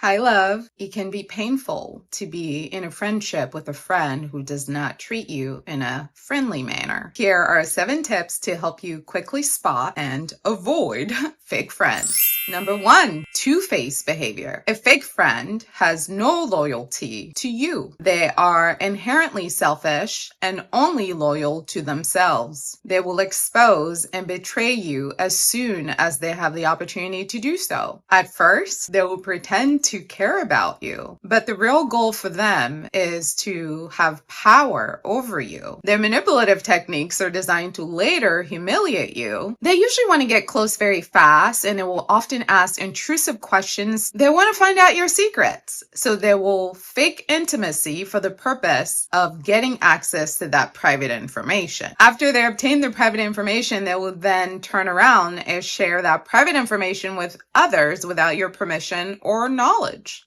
Hi, love. It can be painful to be in a friendship with a friend who does not treat you in a friendly manner. Here are 7 tips to help you quickly spot and avoid fake friends. Number 1, two-faced behavior. A fake friend has no loyalty to you. They are inherently selfish and only loyal to themselves. They will expose and betray you as soon as they have the opportunity to do so. At first, they will pretend to care about you, but the real goal for them is to have power over you. Their manipulative techniques are designed to later humiliate you. They usually want to get close very fast, and they will often ask intrusive questions. They want to find out your secrets. So they will fake intimacy for the purpose of getting access to that private information. After they obtain the private information, they will then turn around and share that private information with others without your permission or knowledge.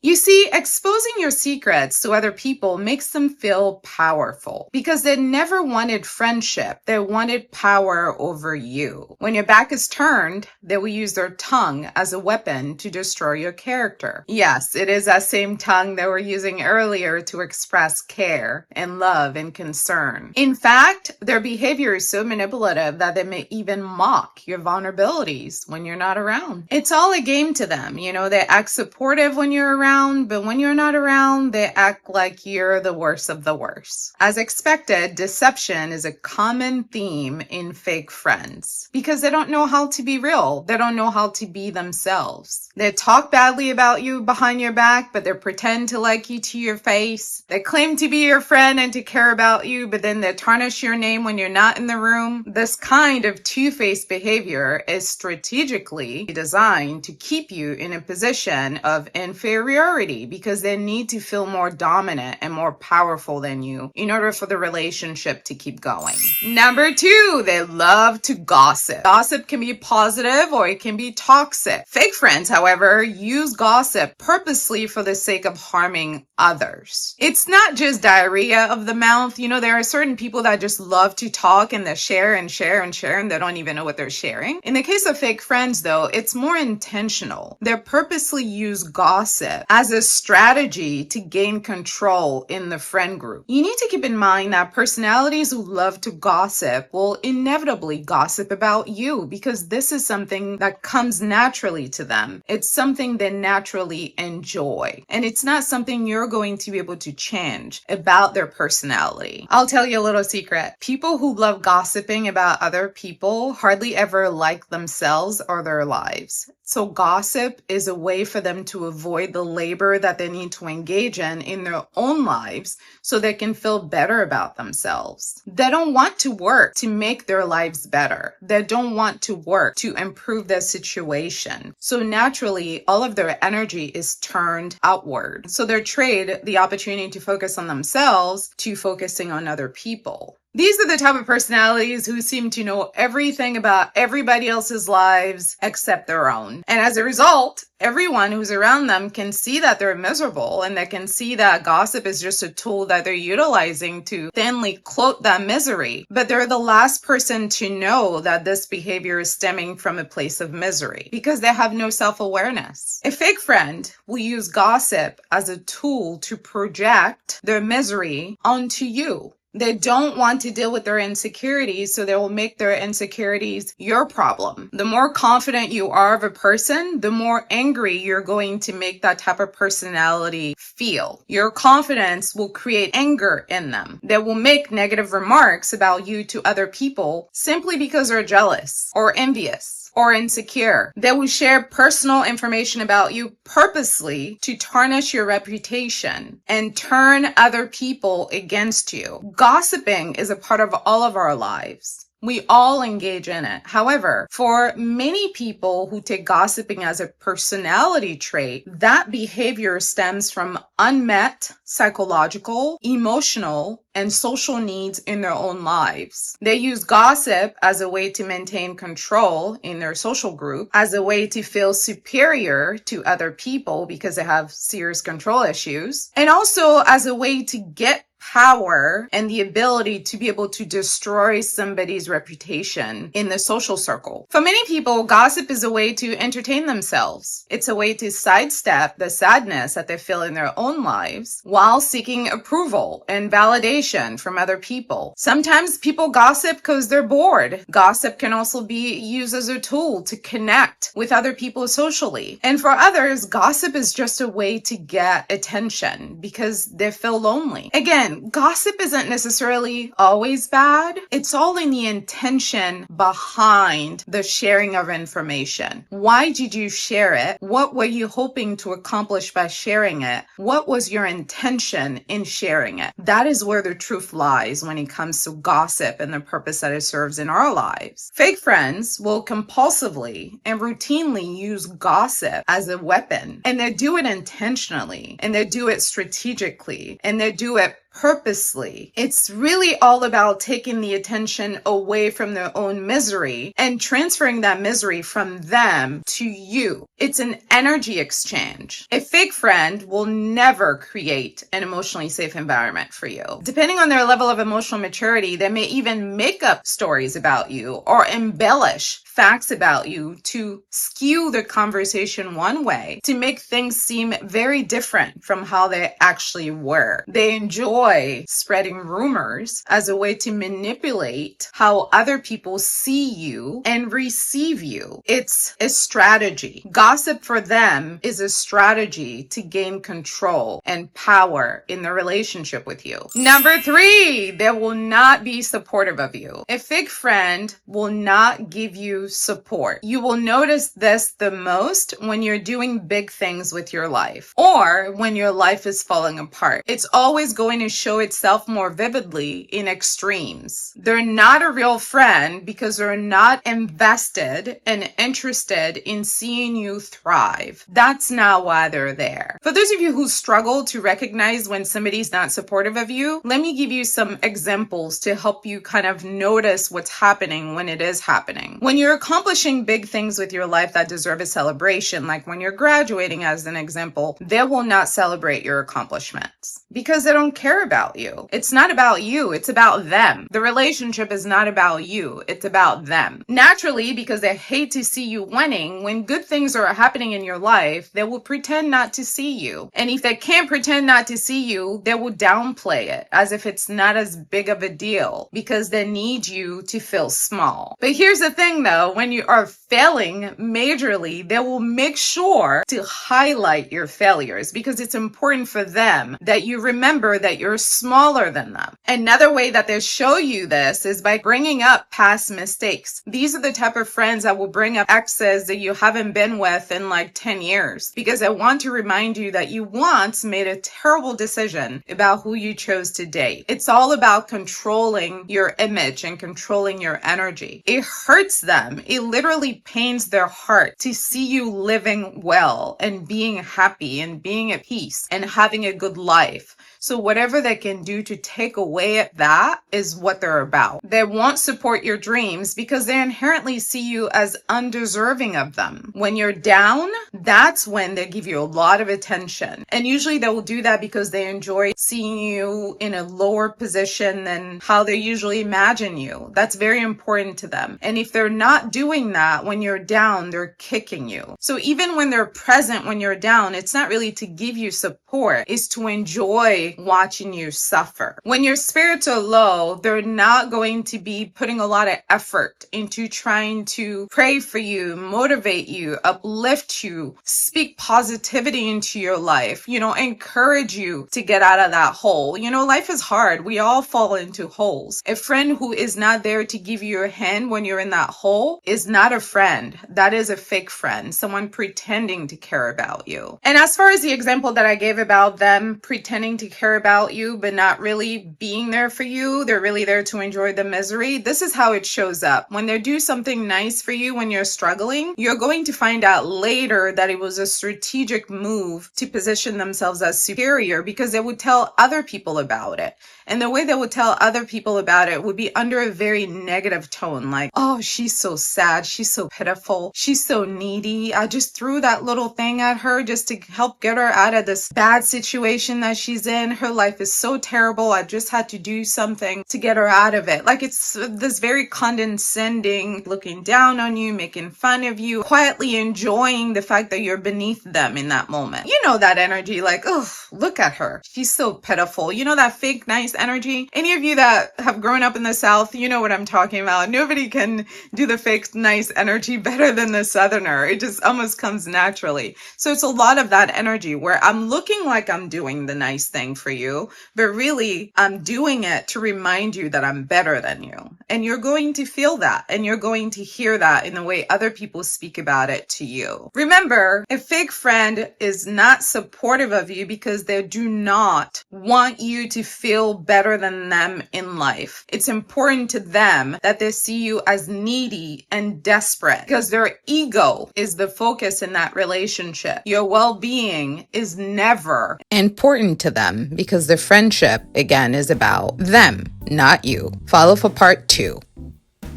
You see, exposing your secrets to other people makes them feel powerful because they never wanted friendship. They wanted power over you. When your back is turned, they will use their tongue as a weapon to destroy your character. Yes, it is that same tongue they were using earlier to express care and love and concern. In fact, their behavior is so manipulative that they may even mock your vulnerabilities when you're not around. It's all a game to them. They act supportive when you're around, but when you're not around, they act like you're the worst of the worst. As expected, deception is a common theme in fake friends because they don't know how to be real. They don't know how to be themselves. They talk badly about you behind your back, but they pretend to like you to your face. They claim to be your friend and to care about you, but then they tarnish your name when you're not in the room. This kind of two-faced behavior is strategically designed to keep you in a position of inferiority because they need to feel more dominant and more powerful than you in order for the relationship to keep going. Number 2, they love to gossip. Gossip can be positive or it can be toxic. Fake friends, however, use gossip purposely for the sake of harming others. It's not just diarrhea of the mouth. There are certain people that just love to talk and they share and share and share and they don't even know what they're sharing. In the case of fake friends, though, it's more intentional. They purposely use gossip as a strategy to gain control in the friend group. You need to keep in mind that personalities who love to gossip will inevitably gossip about you because this is something that comes naturally to them. It's something they naturally enjoy. And it's not something you're going to be able to change about their personality. I'll tell you a little secret. People who love gossiping about other people hardly ever like themselves or their lives. So gossip is a way for them to avoid the labor that they need to engage in their own lives so they can feel better about themselves. They don't want to work to make their lives better. They don't want to work to improve their situation. So naturally, all of their energy is turned outward. So they trade the opportunity to focus on themselves to focusing on other people. These are the type of personalities who seem to know everything about everybody else's lives except their own. And as a result, everyone who's around them can see that they're miserable and they can see that gossip is just a tool that they're utilizing to thinly cloak that misery. But they're the last person to know that this behavior is stemming from a place of misery because they have no self-awareness. A fake friend will use gossip as a tool to project their misery onto you. They don't want to deal with their insecurities, so they will make their insecurities your problem. The more confident you are of a person, the more angry you're going to make that type of personality feel. Your confidence will create anger in them. They will make negative remarks about you to other people simply because they're jealous or envious or insecure. They will share personal information about you purposely to tarnish your reputation and turn other people against you. Gossiping is a part of all of our lives. We all engage in it. However, for many people who take gossiping as a personality trait, that behavior stems from unmet psychological, emotional, and social needs in their own lives. They use gossip as a way to maintain control in their social group, as a way to feel superior to other people because they have serious control issues, and also as a way to get power and the ability to be able to destroy somebody's reputation in the social circle. For many people, gossip is a way to entertain themselves. It's a way to sidestep the sadness that they feel in their own lives while seeking approval and validation from other people. Sometimes people gossip because they're bored. Gossip can also be used as a tool to connect with other people socially. And for others, gossip is just a way to get attention because they feel lonely. Again, gossip isn't necessarily always bad. It's all in the intention behind the sharing of information. Why did you share it? What were you hoping to accomplish by sharing it? What was your intention in sharing it? That is where the truth lies when it comes to gossip and the purpose that it serves in our lives. Fake friends will compulsively and routinely use gossip as a weapon, and they do it intentionally, and they do it strategically, and they do it purposely. It's really all about taking the attention away from their own misery and transferring that misery from them to you. It's an energy exchange. A fake friend will never create an emotionally safe environment for you. Depending on their level of emotional maturity, they may even make up stories about you or embellish facts about you to skew the conversation one way, to make things seem very different from how they actually were. They enjoy spreading rumors as a way to manipulate how other people see you and receive you. It's a strategy. Gossip for them is a strategy to gain control and power in the relationship with you. Number 3, they will not be supportive of you. A fake friend will not give you support. You will notice this the most when you're doing big things with your life or when your life is falling apart. It's always going to show itself more vividly in extremes. They're not a real friend because they're not invested and interested in seeing you thrive. That's not why they're there. For those of you who struggle to recognize when somebody's not supportive of you, let me give you some examples to help you kind of notice what's happening when it is happening. When you're accomplishing big things with your life that deserve a celebration, like when you're graduating as an example, they will not celebrate your accomplishments because they don't care about you. It's not about you, it's about them. The relationship is not about you, it's about them. Naturally, because they hate to see you winning, when good things are happening in your life, they will pretend not to see you. And if they can't pretend not to see you, they will downplay it as if it's not as big of a deal because they need you to feel small. But here's the thing though, when you are failing majorly, they will make sure to highlight your failures because it's important for them that you remember that you're smaller than them. Another way that they show you this is by bringing up past mistakes. These are the type of friends that will bring up exes that you haven't been with in like 10 years because they want to remind you that you once made a terrible decision about who you chose to date. It's all about controlling your image and controlling your energy. It hurts them. It literally pains their heart to see you living well and being happy and being at peace and having a good life. So whatever they can do to take away that is what they're about. They won't support your dreams because they inherently see you as undeserving of them. When you're down, that's when they give you a lot of attention. And usually they will do that because they enjoy seeing you in a lower position than how they usually imagine you. That's very important to them. And if they're not doing that when you're down, they're kicking you. So even when they're present when you're down, it's not really to give you support, it's to enjoy watching you suffer. When your spirits are low, they're not going to be putting a lot of effort into trying to pray for you, motivate you, uplift you, speak positivity into your life, encourage you to get out of that hole. Life is hard. We all fall into holes. A friend who is not there to give you a hand when you're in that hole is not a friend. That is a fake friend, someone pretending to care about you. And as far as the example that I gave about them pretending to care about you, but not really being there for you, they're really there to enjoy the misery. This is how it shows up. When they do something nice for you when you're struggling, you're going to find out later that it was a strategic move to position themselves as superior because they would tell other people about it. And the way they would tell other people about it would be under a very negative tone, like, oh, she's so sad, she's so pitiful, she's so needy. I just threw that little thing at her just to help get her out of this bad situation that she's she's in. Her life is so terrible. I just had to do something to get her out of it. Like, it's this very condescending, looking down on you, making fun of you, quietly enjoying the fact that you're beneath them in that moment. You know that energy, like, oh, look at her. She's so pitiful. You know that fake nice energy? Any of you that have grown up in the South, you know what I'm talking about. Nobody can do the fake nice energy better than the Southerner. It just almost comes naturally. So it's a lot of that energy where I'm looking like I'm doing the nice thing for you, but really I'm doing it to remind you that I'm better than you. And you're going to feel that, and you're going to hear that in the way other people speak about it to you. Remember, a fake friend is not supportive of you because they do not want you to feel better than them in life. It's important to them that they see you as needy and desperate because their ego is the focus in that relationship. Your well-being is never important to them because the friendship, again, is about them, not you. Follow for part 2.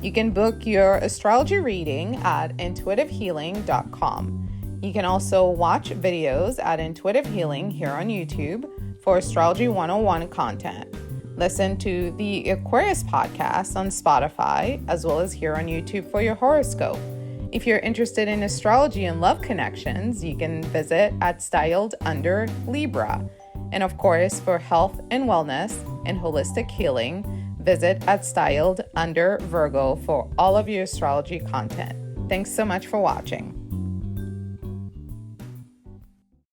You can book your astrology reading at intuitivehealing.com. You can also watch videos at Intuitive Healing here on YouTube for Astrology 101 content. Listen to the Aquarius podcast on Spotify, as well as here on YouTube for your horoscope. If you're interested in astrology and love connections, you can visit at Styled Under Libra. And of course, for health and wellness and holistic healing, visit at Styled Under Virgo for all of your astrology content. Thanks so much for watching.